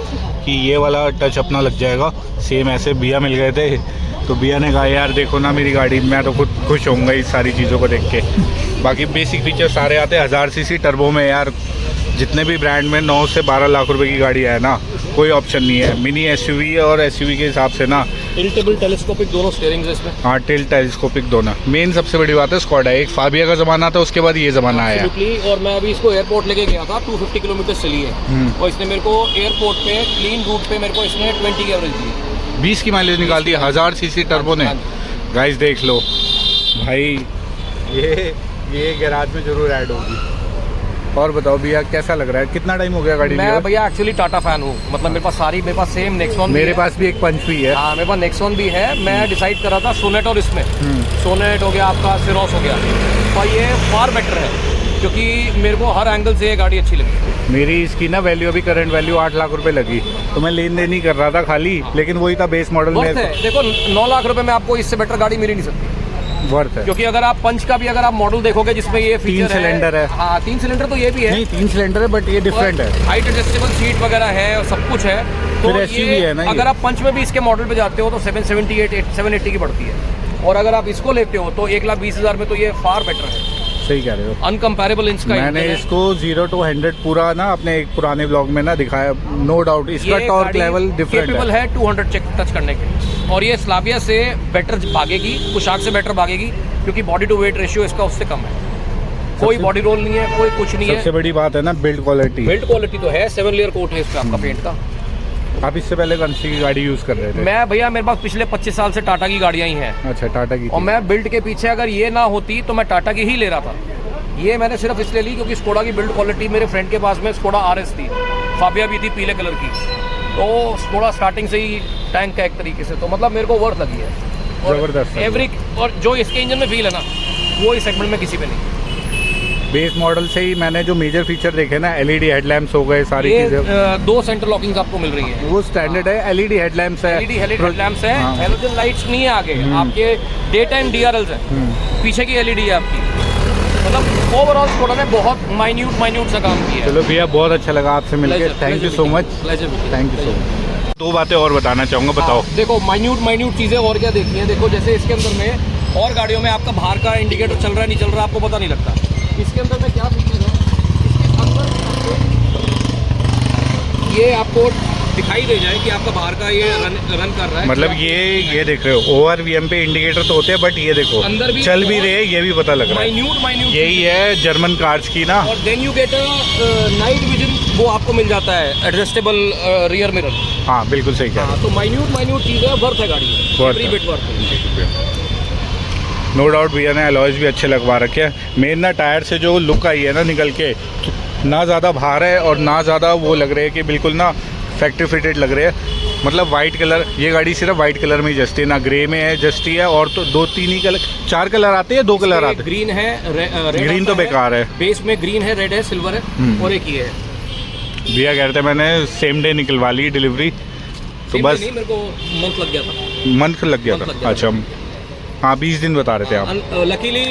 कि ये वाला टच अपना लग जाएगा सेम। ऐसे भैया मिल गए थे तो भैया ने कहा यार देखो ना मेरी गाड़ी, मैं तो खुद खुश होऊंगा इस सारी चीज़ों को देख के। बाकी बेसिक फीचर सारे आते हैं 1000 सीसी टर्बो में यार। जितने भी ब्रांड में 9 से 12 लाख रुपए की गाड़ी है ना, कोई ऑप्शन नहीं है। मिनी एसयूवी और एसयूवी के हिसाब से ना, टिल्टेबल टेलीस्कोपिक दोनों स्टीयरिंग है इसमें। हाँ टिल्ट टेलीस्कोपिक दोनों। मेन सबसे बड़ी बात है स्क्वाड है। एक फाबिया का ज़माना था, उसके बाद ये ज़माना आया। और मैं अभी इसको एयरपोर्ट लेके गया था, 250 किलोमीटर चली है। और इसने मेरे को एयरपोर्ट पे क्लीन रूट पे मेरे को इसने 20 की एवरेज दी। 20 की माइलेज निकाल दी 1000 सीसी टर्बो ने। गाइस देख लो भाई, ये गैराज में जरूर ऐड होगी। और बताओ भैया कैसा लग रहा है? कितना टाइम हो गया गाड़ी लिए? मैं भैया एक्चुअली टाटा फैन हूँ, मतलब मेरे पास सेम नेक्सॉन, मेरे पास भी एक पंच भी है। हाँ मेरे पास नेक्सॉन भी है। मैं डिसाइड कर रहा था सोनेट और इसमें, सोनेट हो गया आपका, सिरोस हो गया, और ये फार बेटर है क्योंकि मेरे को हर एंगल से ये गाड़ी अच्छी लगी। मेरी इसकी ना वैल्यू अभी करंट वैल्यू 8 लाख रुपए लगी, तो मैं लेन देन ही कर रहा था खाली। लेकिन वही था बेस मॉडल में। देखो 9 लाख रुपए में आपको इससे बेटर गाड़ी मिल ही नहीं सकती। वर्थ है क्योंकि अगर आप पंच का भी अगर आप मॉडल देखोगे जिसमें ये फीचर 3 सिलेंडर है। हाँ 3 सिलेंडर तो ये भी है। नहीं 3 सिलेंडर है बट ये डिफरेंट है। हाइट एडजस्टेबल सीट वगैरह है और सब कुछ है। तो फिर SUV है ना ये। अगर आप पंच में भी इसके मॉडल पे जाते हो तो 780 की पड़ती है। और अगर आप इसको लेते हो तो 1,20,000 में तो ये फार बेटर है। सही कह रहे हो। अनकम्पेरेबल इसका। मैंने इसको 0 to 100 पूरा ना अपने एक पुराने ब्लॉग में ना दिखाया। नो डाउट इसका टॉर्क लेवल डिफरेंट है 200 टच करने के। और ये स्लाविया से बेटर भागेगी, कुशाक से बेटर भागेगी क्योंकि बॉडी टू वेट रेशियो इसका उससे कम है। कोई बॉडी रोल नहीं है, कोई कुछ नहीं है। सबसे बड़ी बात है ना बिल्ड क्वालिटी। बिल्ड क्वालिटी तो है, 7 लेयर कोट है इस पे आपका पेंट का। आप इससे पहले कौन सी की गाड़ी यूज कर रहे थे? मैं भैया मेरे पास पिछले 25 साल से टाटा की गाड़ियां ही हैं। अच्छा टाटा की। और मैं बिल्ड के पीछे अगर ये ना होती तो मैं टाटा की ही ले रहा था। ये मैंने सिर्फ इसलिए ली क्योंकि स्कोडा की बिल्ड क्वालिटी, मेरे फ्रेंड के पास में स्कोडा RS थी, फाबिया भी थी पीले कलर की, तो स्कोडा स्टार्टिंग से ही टैंक का एक तरीके से, तो मतलब मेरे को वर्थ लगी है। जबरदस्त एवरी और जो इसके इंजन में फील है ना, वो इस सेगमेंट में किसी पे नहीं। बेस मॉडल से ही मैंने जो मेजर फीचर देखे ना, LED हेडलैम्प्स हो गए, सारी चीजें। 2 सेंटर लॉकिंग्स आपको मिल रही है। वो स्टैंडर्ड है। LED हेडलैम्प्स है। LED हेडलैम्प्स है। हाँ। हेलोजन लाइट्स नहीं है आगे, आपके डे टाइम DRLs है, पीछे की LED है आपकी। मतलब ओवरऑल स्कोडा ने बहुत माइन्यूट सा काम किया है। चलो भैया बहुत अच्छा लगा आपसे मिलकर। Thank you so much. Thank you so much. 2 बातें और बताना चाहूँगा, बताओ। देखो माइन्यूट चीज़ें और क्या देखी हैं। देखो जैसे इसके अंदर में और गाड़ियों में आपका बाहर का इंडिकेटर चल रहा है नहीं चल रहा आपको पता नहीं लगता। इसके अंदर में क्या फीचर है, इसके अंदर ये आपको दिखाई दे जाए कि आपका बाहर का ये रन कर रहा है। मतलब ये देख रहे हो ORVM पे इंडिकेटर तो होते हैं, बट ये देखो अंदर भी चल भी रहे हैं, ये भी पता लग रहा है। माइन्यूट यही है जर्मन कार्स की ना। और then you get night vision, वो आपको मिल जाता है एडजस्टेबल रियर मिरर। हाँ बिल्कुल सही कह रहे हाँ, तो माइन्यूट चीज़ है, वर्थ है गाड़ी, एवरी बिट वर्थ है। नो डाउट भैया ने अलॉयज भी अच्छे लगवा रखे हैं। मेन ना टायर से जो लुक आई है ना निकल के, ना ज़्यादा भार है और ना ज़्यादा वो लग रहे हैं कि बिल्कुल ना फैक्ट्री फिटेड लग रहे हैं। मतलब वाइट कलर, ये गाड़ी सिर्फ वाइट कलर में ही जचती है, ना ग्रे में है जचती है, और तो 2-3 ही कलर, 4 कलर आते हैं, 2 कलर आते हैं। ग्रीन है, ग्रीन तो बेकार है, बेस में ग्रीन है, रेड है, सिल्वर है, और एक ये है। भैया कह रहे थे मैंने सेम डे निकलवा ली डिलीवरी, तो बस नहीं, मेरे को मंथ लग गया था। मंथ लग गया था। अच्छा हाँ 20 दिन बता रहे थे आप। लकीली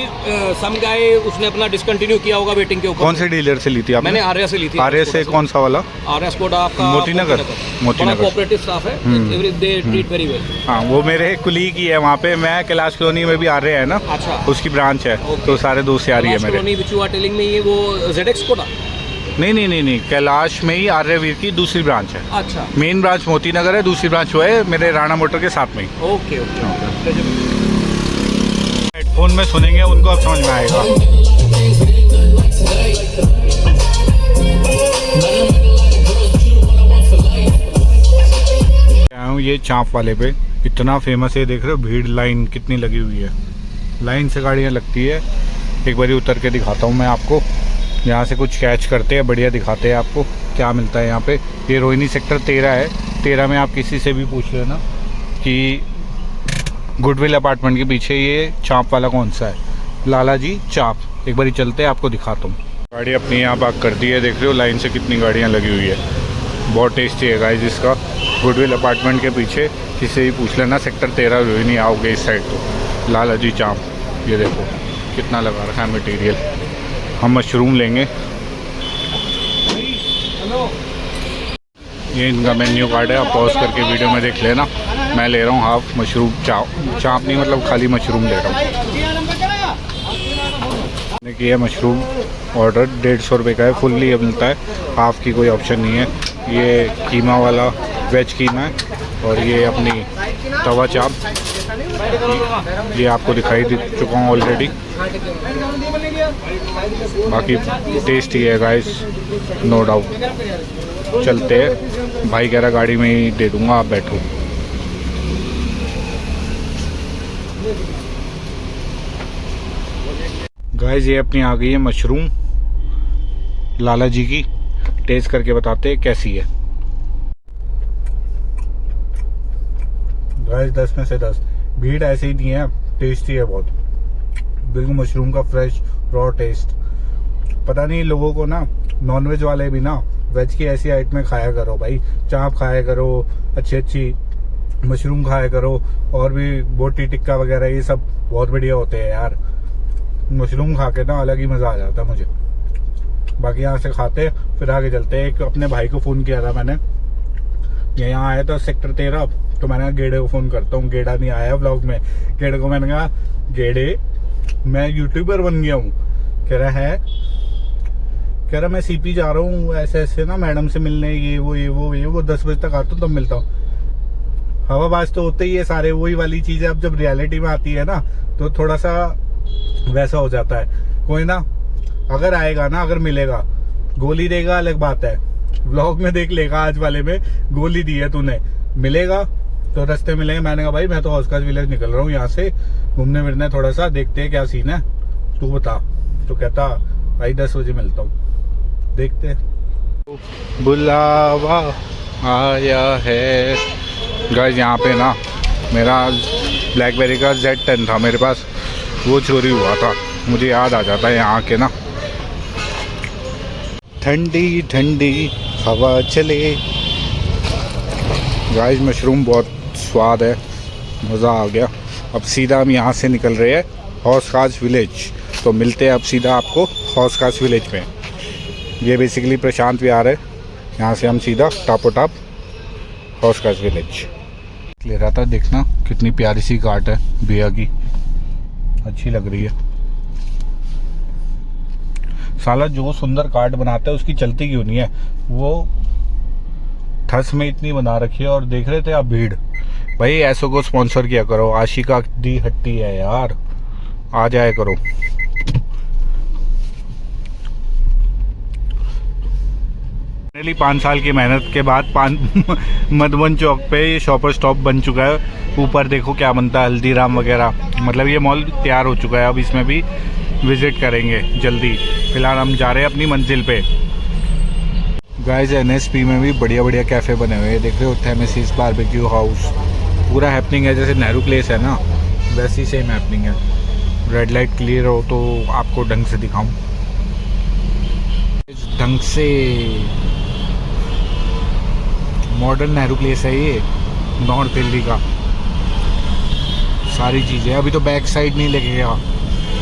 सम गाय उसने अपना डिसकंटिन्यू किया होगा वेटिंग के ऊपर। कौन से डीलर से ली थी आपने? मैंने आर्या से ली थी। आर्या से कौन सा वाला? आर्या स्कोडा आपका मोती नगर। कोऑपरेटिव स्टाफ है, every they treat very well. हाँ वो मेरे कुली की है वहाँ पे, मैं कैलाश कॉलोनी में भी आर्या है ना, अच्छा उसकी ब्रांच है, तो सारे दोस्त से आ रही है मेरे। Which you are telling me, वो ZX स्कोडा? नहीं, कैलाश में ही आर्यवीर की दूसरी ब्रांच है। अच्छा, मेन ब्रांच मोती नगर है, दूसरी ब्रांच वो है मेरे राणा मोटर के साथ में ही। ओके। हेडफोन में सुनेंगे उनको अब समझ में आएगा। आया हूँ ये चाँप वाले पे, इतना फेमस है, देख रहे हो भीड़, लाइन कितनी लगी हुई है, लाइन से गाड़ियाँ लगती है। एक बारी उतर के दिखाता हूँ मैं आपको, यहाँ से कुछ कैच करते हैं, बढ़िया दिखाते हैं आपको क्या मिलता है यहाँ पे। ये रोहिणी सेक्टर 13 है। 13 में आप किसी से भी पूछ लेना कि गुडविल अपार्टमेंट के पीछे ये चाँप वाला कौन सा है, लाला जी चाँप। एक बारी चलते हैं, आपको दिखाता हूँ। गाड़ी अपनी यहाँ पार्क कर दी है, देख रहे हो लाइन से कितनी गाड़ियाँ लगी हुई है। बहुत टेस्टी है गाइस इसका। गुडविल अपार्टमेंट के पीछे किसी से भी पूछ लेना, सेक्टर 13 रोहिणी आओगे इस साइड तो लाला जी चाँप। ये देखो कितना लगा रखा है मटीरियल। हम मशरूम लेंगे, ये इनका मेन्यू कार्ड है, आप पॉज करके वीडियो में देख लेना। मैं ले रहा हूँ हाफ मशरूम, चाँप नहीं मतलब खाली मशरूम ले रहा हूँ। मैंने किया मशरूम ऑर्डर, 150 रुपये का है, फुल्ली मिलता है, हाफ की कोई ऑप्शन नहीं है। ये कीमा वाला वेज कीमा है, और ये अपनी तवा चाप, ये आपको दिखाई दे चुका हूँ ऑलरेडी। बाकी टेस्टी है गाइस, नो डाउट। चलते हैं, भाई कह रहा गाड़ी में ही दे दूंगा, आप बैठो। गाइस ये अपनी आ गई है मशरूम लाला जी की, टेस्ट करके बताते हैं कैसी है। गाइस 10 में से 10, भीड़ ऐसे ही नहीं है, टेस्टी है बहुत, बिल्कुल मशरूम का फ्रेश रॉ टेस्ट। पता नहीं लोगों को ना, नॉनवेज वाले भी ना वेज की ऐसी आइटमें खाया करो भाई, चाप खाया करो, अच्छी मशरूम खाया करो, और भी बोटी टिक्का वगैरह ये सब बहुत बढ़िया होते हैं यार। मशरूम खा के ना अलग ही मज़ा आ जाता है मुझे। बाकी यहाँ से खाते फिर आगे चलते हैं। एक अपने भाई को फ़ोन किया था मैंने, यहाँ आया था सेक्टर 13, तो मैंने कहा गेड़े को फ़ोन करता हूँ, गेड़ा नहीं आया व्लॉग में। गेड़े को मैंने कहा गेड़े मैं यूट्यूबर बन गया हूँ। कह रहा मैं सीपी जा रहा हूँ ऐसे ना मैडम से मिलने, ये वो 10 बजे तक आता हूँ तब मिलता हूँ। हवाबाज तो होते ही है सारे, वही वाली चीज़ है। अब जब रियलिटी में आती है ना तो थोड़ा सा वैसा हो जाता है। कोई ना अगर आएगा ना, अगर मिलेगा, गोली देगा अलग बात है, व्लॉग में देख लेगा आज वाले में गोली दी है तूने, मिलेगा तो रास्ते मिलेंगे। मैंने कहा भाई मैं तो हौसकाज विलेज निकल रहा हूँ, यहाँ से घूमने फिरने, थोड़ा सा देखते हैं क्या सीन है, तू बता। तो कहता भाई 10 बजे मिलता हूँ, देखते। बुलावा आया है गाइस। यहाँ पे ना मेरा ब्लैकबेरी का Z10 था मेरे पास, वो चोरी हुआ था। मुझे याद आ जाता है यहाँ के ना, ठंडी ठंडी हवा चले। गाइस मशरूम बहुत स्वाद है, मज़ा आ गया। अब सीधा हम यहाँ से निकल रहे हैं हौसखास विलेज, तो मिलते हैं अब सीधा आपको हौसखास विलेज में। ये बेसिकली प्रशांत विहार है, यहाँ से हम सीधा टापो टाप हौसखास विलेज ले रहा था। देखना कितनी प्यारी सी घाट है भैया की, अच्छी लग रही है। साला जो सुंदर कार्ड बनाता है उसकी चलती क्यों नहीं है? वो ठस में इतनी बना रखी है। और देख रहे थे आप भीड़, भाई ऐसों को स्पॉन्सर किया करो, आशिका दी हट्टी है यार, आ जाया करो। फाइनली 5 साल की मेहनत के बाद मधुबन चौक पे ये शॉपर स्टॉप बन चुका है। ऊपर देखो क्या बनता है, हल्दीराम वगैरह, मतलब ये मॉल तैयार हो चुका है। अब इसमें भी विजिट करेंगे जल्दी। फिलहाल हम जा रहे हैं अपनी मंजिल पे। गाइस NSP में भी बढ़िया बढ़िया कैफ़े बने हुए हैं, देख रहे हो, थेमेसिस बारबेक्यू हाउस, पूरा हैपनिंग है। जैसे नेहरू प्लेस है ना, वैसी सेम हैपनिंग है। रेड लाइट क्लियर हो तो आपको ढंग से दिखाऊं, ढंग से मॉडर्न नेहरू प्लेस है ये, नॉर्थ दिल्ली का। सारी चीज़ें, अभी तो बैक साइड नहीं लेके गया,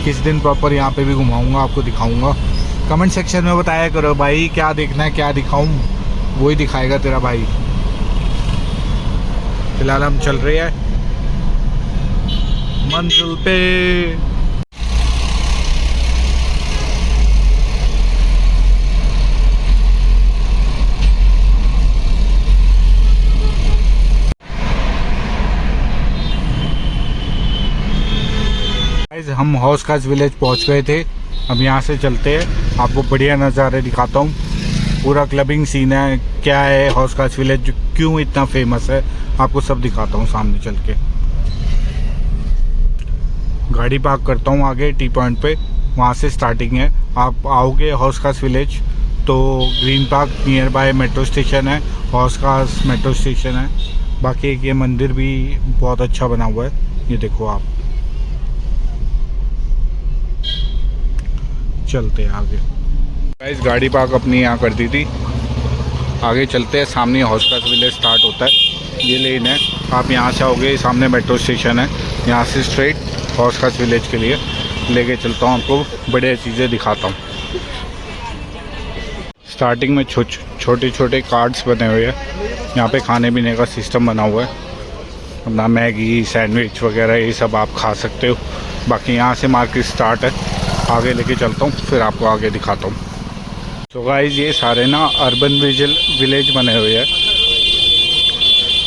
किस दिन प्रॉपर यहाँ पे भी घुमाऊंगा, आपको दिखाऊंगा। कमेंट सेक्शन में बताया करो भाई क्या देखना है, क्या दिखाऊं, वही दिखाएगा तेरा भाई। फिलहाल हम चल रहे हैं मंजिल पे। हम हौस खास विलेज पहुंच गए थे। अब यहाँ से चलते हैं, आपको बढ़िया नज़ारे दिखाता हूँ। पूरा क्लबिंग सीन है, क्या है हौस खास विलेज, क्यों इतना फेमस है, आपको सब दिखाता हूँ सामने चल के। गाड़ी पार्क करता हूँ आगे टी पॉइंट पे, वहाँ से स्टार्टिंग है। आप आओगे हौस खास विलेज तो green park near by metro station है, हौस खास मेट्रो स्टेशन है। बाकी एक ये मंदिर भी बहुत अच्छा बना हुआ है, ये देखो आप। चलते हैं आगे। गाइस गाड़ी पार्क अपनी यहाँ कर दी थी, आगे चलते हैं। सामने हौस खास विलेज स्टार्ट होता है, ये लेन है। आप यहाँ से आओगे, सामने मेट्रो स्टेशन है, यहाँ से स्ट्रेट हौस खास विलेज के लिए लेके चलता हूँ, आपको बढ़िया चीज़ें दिखाता हूँ। स्टार्टिंग में छोटे छोटे कार्ट्स बने हुए हैं, यहाँ पे खाने पीने का सिस्टम बना हुआ है, अपना मैगी सैंडविच वगैरह ये सब आप खा सकते हो। बाकी यहाँ से मार्केट स्टार्ट है, आगे लेके चलता हूँ, फिर आपको आगे दिखाता हूँ। तो गाइस ये सारे ना अर्बन विलेज बने हुए हैं।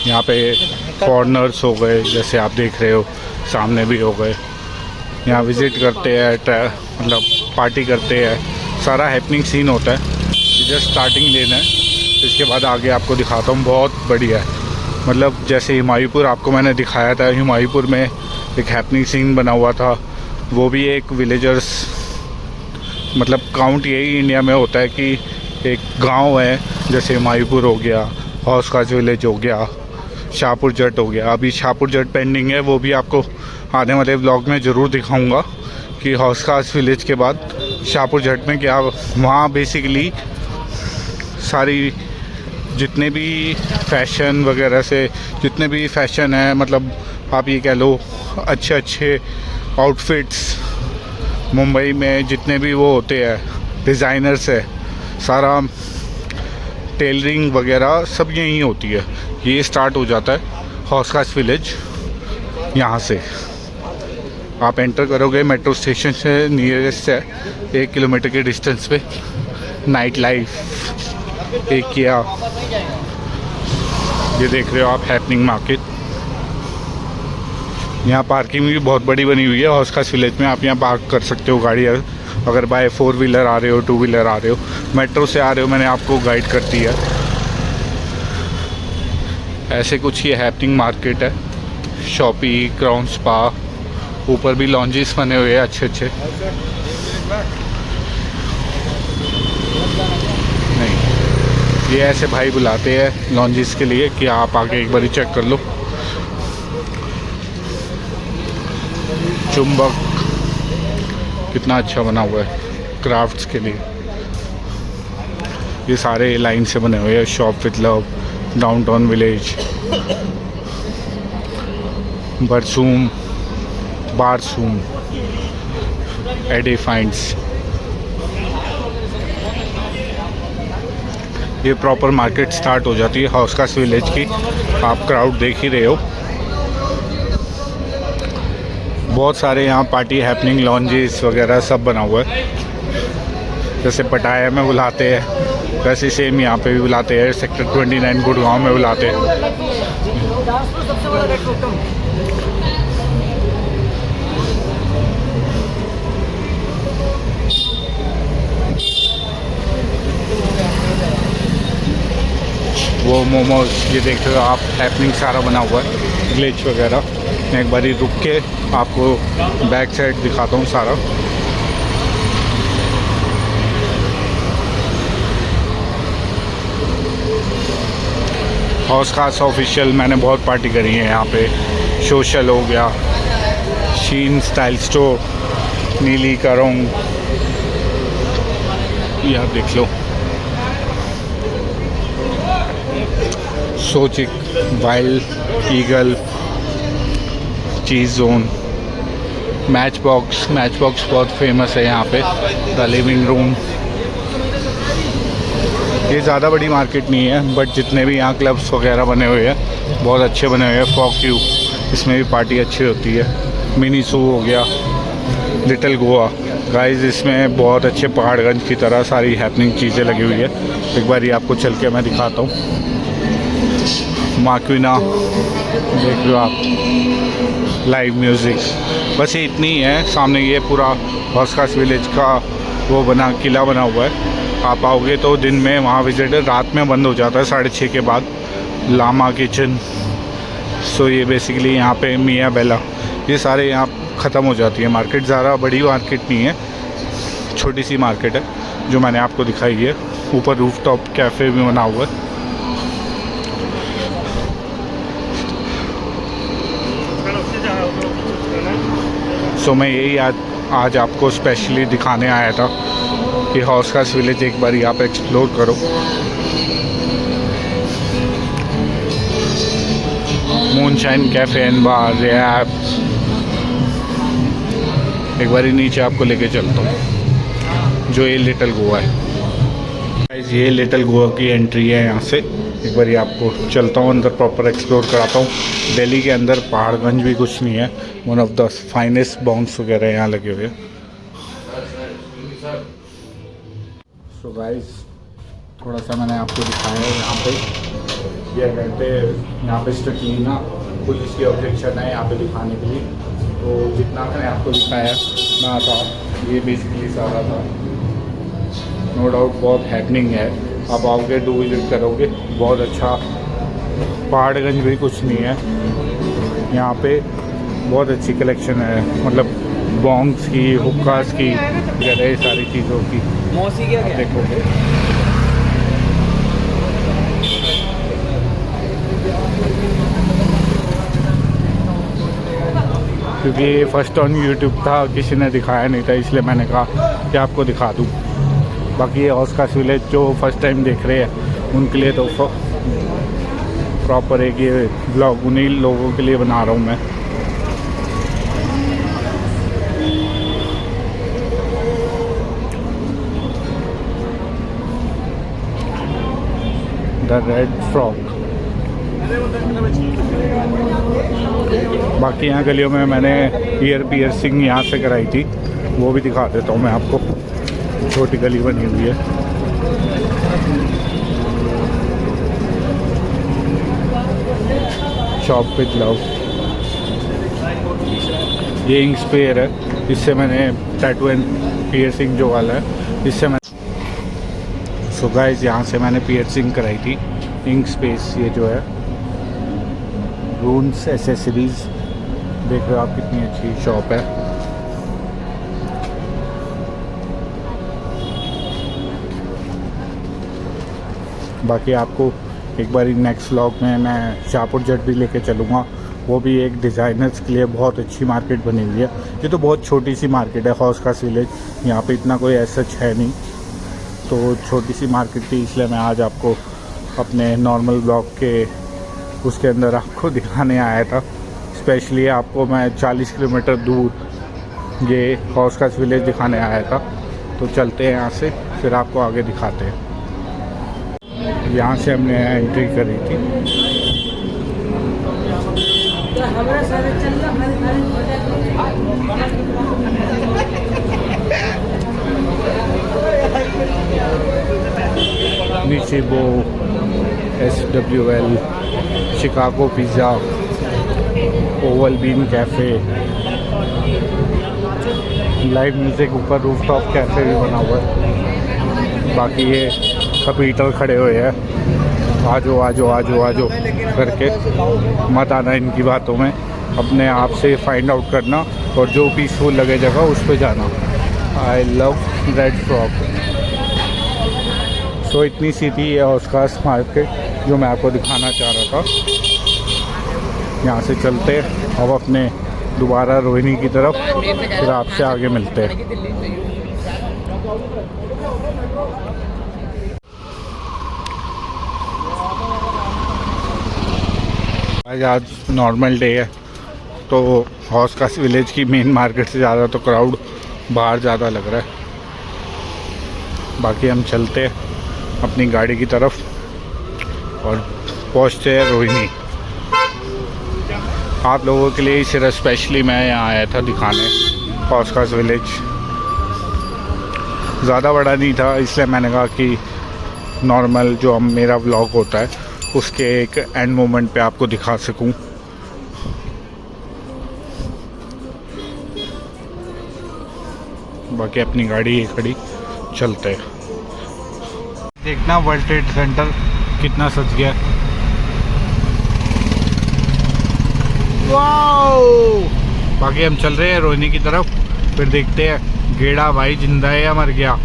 यहाँ पे फॉरेनर्स हो गए, जैसे आप देख रहे हो, सामने भी हो गए, यहाँ विज़िट करते हैं, मतलब पार्टी करते हैं, सारा हैपनिंग सीन होता है। जस्ट स्टार्टिंग लेना है, इसके बाद आगे आपको दिखाता हूँ। बहुत बढ़िया है, मतलब जैसे हुमायूंपुर आपको मैंने दिखाया था, हुमायूंपुर में एक हैपनिंग सीन बना हुआ था, वो भी एक विलेजर्स, मतलब काउंट यही इंडिया में होता है कि एक गांव है, जैसे हुमायूंपुर हो गया, हौस खास विलेज हो गया, शाहपुर जट हो गया। अभी शाहपुर जट पेंडिंग है, वो भी आपको आने वाले व्लॉग में ज़रूर दिखाऊंगा कि हौस खास विलेज के बाद शाहपुर जट में क्या। वहाँ बेसिकली सारी जितने भी फैशन वगैरह से, जितने भी फैशन है, मतलब आप ये कह लो अच्छे अच्छे आउटफिट्स, मुंबई में जितने भी वो होते हैं डिज़ाइनर्स है, सारा टेलरिंग वगैरह सब यहीं होती है। ये स्टार्ट हो जाता है हौस खास विलेज। यहाँ से आप एंटर करोगे, मेट्रो स्टेशन से नियरेस्ट है, 1 किलोमीटर के डिस्टेंस पे। नाइट लाइफ एक किया, ये देख रहे हो आप हैपनिंग मार्केट। यहाँ पार्किंग भी बहुत बड़ी बनी हुई है हौस खास विलेज में, आप यहाँ पार्क कर सकते हो गाड़ी, अगर बाय 4 व्हीलर आ रहे हो, 2 व्हीलर आ रहे हो, मेट्रो से आ रहे हो, मैंने आपको गाइड कर दी है। ऐसे कुछ ये हैपनिंग मार्केट है। शॉपी, क्राउन स्पा, ऊपर भी लॉन्जेस बने हुए हैं अच्छे अच्छे। नहीं, ये ऐसे भाई बुलाते हैं लॉन्जेस के लिए कि आप आके एक बार चेक कर लो। चुंबक कितना अच्छा बना हुआ है क्राफ्ट्स के लिए। ये सारे लाइन से बने हुए हैं। Shop with love, downtown village, Barsoom, Barsoom, edifice. ये प्रॉपर मार्केट स्टार्ट हो जाती है हौस खास विलेज की। आप क्राउड देख ही रहे हो, बहुत सारे यहाँ पार्टी हैपनिंग लॉन्जेस वगैरह सब बना हुआ है। जैसे पटाया में बुलाते हैं, वैसे सेम यहाँ पे भी बुलाते हैं, सेक्टर 29 गुड़गांव में बुलाते हैं। वो मोमोज ये देख रहे हो आप, हैपनिंग सारा बना हुआ है, ग्लिच वगैरह। मैं एक बारी रुक के आपको बैक साइड दिखाता हूँ सारा। हौस खास ऑफिशियल मैंने बहुत पार्टी करी है यहाँ पे। सोशल हो गया, शीन स्टाइल स्टोर, नीली करोंग, यह देख लो, सोचिक, वाइल्ड ईगल, चीज़ जोन, मैच बॉक्स बहुत फेमस है यहाँ पे, द लिविंग रूम। ये ज़्यादा बड़ी मार्केट नहीं है, बट जितने भी यहाँ क्लब्स वगैरह बने हुए हैं बहुत अच्छे बने हुए हैं। फॉक यू, इसमें भी पार्टी अच्छी होती है। मिनी सू हो गया, लिटिल गोवा गाइस, इसमें बहुत अच्छे पहाड़गंज की तरह सारी हैपनिंग चीज़ें लगी हुई है। एक बार ये आपको चल के मैं दिखाता हूँ। माक्विना देख लो आप, लाइव म्यूज़िक, बस ये इतनी ही है। सामने ये पूरा हौस खास विलेज का वो किला बना हुआ है। आप आओगे तो दिन में वहाँ विजिट, रात में बंद हो जाता है 6:30 के बाद। लामा किचन, सो ये बेसिकली यहाँ पे मियाँ बेला, ये सारे यहाँ ख़त्म हो जाती है मार्केट। ज़्यादा बड़ी मार्केट नहीं है, छोटी सी मार्केट है जो मैंने आपको दिखाई है। ऊपर रूफटॉप कैफ़े भी बना हुआ है। सो मैं यही आज आपको स्पेशली दिखाने आया था कि हौस खास विलेज एक बार आप एक्सप्लोर करो। Moonshine cafe and bar, wrap, एक बार नीचे आपको लेके चलता हूँ जो ये लिटिल गोवा है। ये लिटिल गोवा की एंट्री है यहाँ से। एक बार आपको चलता हूँ अंदर, प्रॉपर एक्सप्लोर कराता हूँ। दिल्ली के अंदर पहाड़गंज भी कुछ नहीं है, one of the finest bounce वगैरह यहाँ लगे हुए हैं। सो गाइस, थोड़ा सा मैंने आपको दिखाया है यहाँ पे। ये कहते हैं यहाँ पे स्ट्रिक्टली ना पुलिस की ऑब्जेक्शन है यहाँ पे दिखाने के लिए, तो जितना मैंने आपको दिखाया ना था ये बेसिकली सारा था। नो डाउट बहुत हैपनिंग है, आप आओगे डू विजिट करोगे, बहुत अच्छा। पहाड़गंज भी कुछ नहीं है यहाँ पे, बहुत अच्छी कलेक्शन है, मतलब बॉन्ग्स की, हुक्कास की वगैरह सारी चीज़ों की। मौसी क्या क्या देखोगे क्योंकि ये फर्स्ट ऑन यूट्यूब था, किसी ने दिखाया नहीं था, इसलिए मैंने कहा कि आपको दिखा दूँ। बाकी ये हौस खास विलेज जो फर्स्ट टाइम देख रहे हैं उनके लिए तो प्रॉपर एक ये ब्लॉग उन्हीं लोगों के लिए बना रहा हूँ मैं। The red frog. बाकी यहाँ गलियों में मैंने ईयर पियर्सिंग यहाँ से कराई थी, वो भी दिखा देता हूँ मैं आपको। छोटी गली बनी हुई है, शॉप पे लव। ये इंक स्पेयर है, इससे मैंने टैटू एंड पियर्सिंग जो वाला है इससे मैं। सो गाइस, यहाँ से मैंने पियर्सिंग कराई थी। इंक स्पेस ये जो है, रून्स एसेसरीज, देख रहे हो आप कितनी अच्छी शॉप है। बाकी आपको एक बार नेक्स्ट व्लॉग में मैं शाहपुर जट भी लेके चलूँगा, वो भी एक डिज़ाइनर्स के लिए बहुत अच्छी मार्केट बनी हुई है। ये तो बहुत छोटी सी मार्केट है हौस खास विलेज, यहाँ पे इतना कोई ऐसा है नहीं, तो छोटी सी मार्केट थी, इसलिए मैं आज आपको अपने नॉर्मल ब्लॉग के उसके अंदर आपको दिखाने आया था। स्पेशली आपको मैं 40 किलोमीटर दूर ये हौस खास विलेज दिखाने आया था। तो चलते हैं यहाँ से, फिर आपको आगे दिखाते हैं। यहाँ से हमने एंट्री करी थी। वेबो, SWL, Chicago pizza, oval bean cafe, live music, ऊपर रूफटॉप कैफ़े भी बना हुआ है। बाकी ये कंप्यूटर खड़े हुए हैं, आजो आजो आजो आजो करके, मत आना इनकी बातों में, अपने आप से फाइंड आउट करना और जो पीसफुल लगे जगह उस पे जाना। I love red frog. So इतनी सी थी ये ऑस्कार्स मार्केट जो मैं आपको दिखाना चाह रहा था। यहाँ से चलते अब अपने दोबारा रोहिणी की तरफ, फिर आपसे आगे मिलते हैं। आज नॉर्मल डे है तो ऑस्कार्स विलेज की मेन मार्केट से ज़्यादा तो क्राउड बाहर ज़्यादा लग रहा है। बाकी हम चलते हैं अपनी गाड़ी की तरफ और पहुंचते हैं रोहिणी। आप लोगों के लिए सिर्फ स्पेशली मैं यहाँ आया था दिखाने ऑस्कार्स विलेज। ज़्यादा बड़ा नहीं था इसलिए मैंने कहा कि नॉर्मल जो मेरा व्लॉग होता है उसके एक एंड मोमेंट पे आपको दिखा सकूं। बाकी अपनी गाड़ी ये खड़ी, चलते हैं। देखना वर्ल्ड ट्रेड सेंटर कितना सज गया। वाओ! बाकी हम चल रहे हैं रोहिणी की तरफ, फिर देखते हैं गेड़ा भाई जिंदा है या मर गया।